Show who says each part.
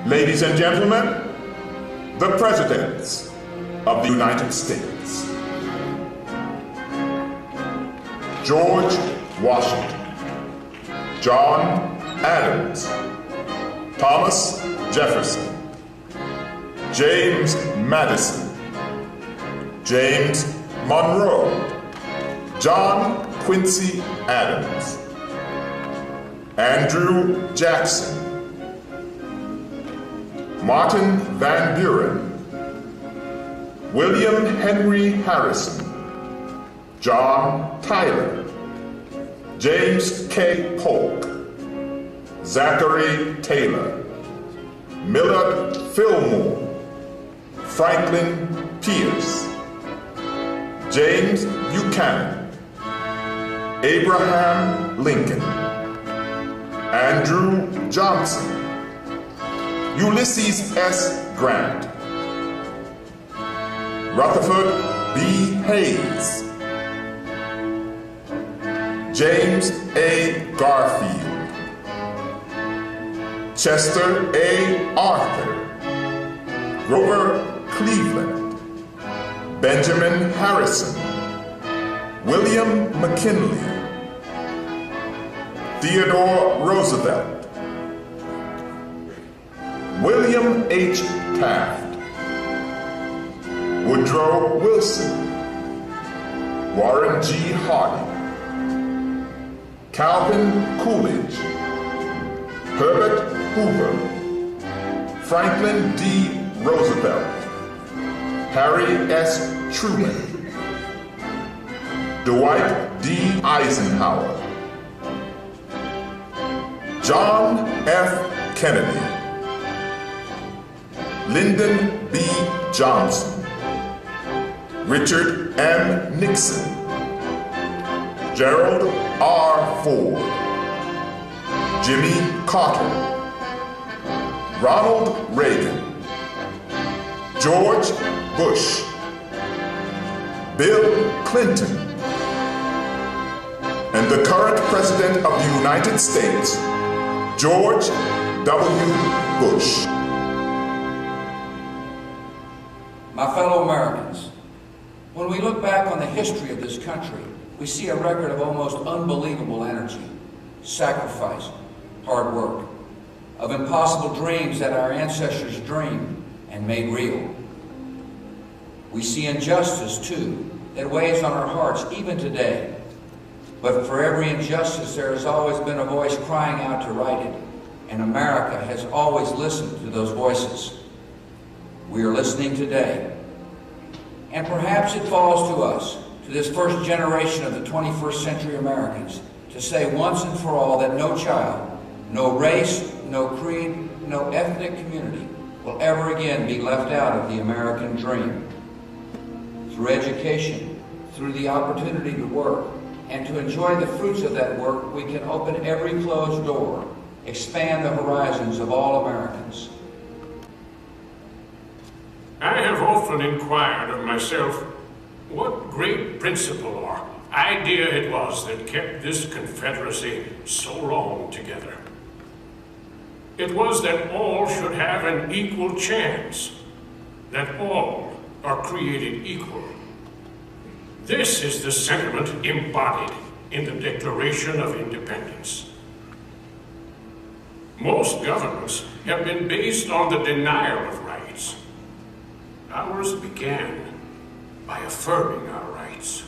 Speaker 1: Ladies and gentlemen, the Presidents of the United States. George Washington, John Adams, Thomas Jefferson, James Madison, James Monroe, John Quincy Adams, Andrew Jackson, Martin Van Buren, William Henry Harrison, John Tyler, James K. Polk, Zachary Taylor, Millard Fillmore, Franklin Pierce, James Buchanan, Abraham Lincoln, Andrew Johnson, Ulysses S. Grant, Rutherford B. Hayes, James A. Garfield, Chester A. Arthur, Grover Cleveland, Benjamin Harrison, William McKinley, Theodore Roosevelt, William H. Taft, Woodrow Wilson, Warren G. Harding, Calvin Coolidge, Herbert Hoover, Franklin D. Roosevelt, Harry S. Truman, Dwight D. Eisenhower, John F. Kennedy, Lyndon B. Johnson, Richard M. Nixon, Gerald R. Ford, Jimmy Carter, Ronald Reagan, George Bush, Bill Clinton, and the current President of the United States, George W. Bush.
Speaker 2: My fellow Americans, when we look back on the history of this country, we see a record of almost unbelievable energy, sacrifice, hard work, of impossible dreams that our ancestors dreamed and made real. We see injustice, too, that weighs on our hearts even today. But for every injustice, there has always been a voice crying out to right it, and America has always listened to those voices. We are listening today. And perhaps it falls to us, to this first generation of the 21st century Americans, to say once and for all that no child, no race, no creed, no ethnic community will ever again be left out of the American dream. Through education, through the opportunity to work, and to enjoy the fruits of that work, we can open every closed door, expand the horizons of all Americans.
Speaker 3: I have often inquired of myself what great principle or idea it was that kept this Confederacy so long together. It was that all should have an equal chance, that all are created equal. This is the sentiment embodied in the Declaration of Independence. Most governments have been based on the denial of rights. Ours began by affirming our rights.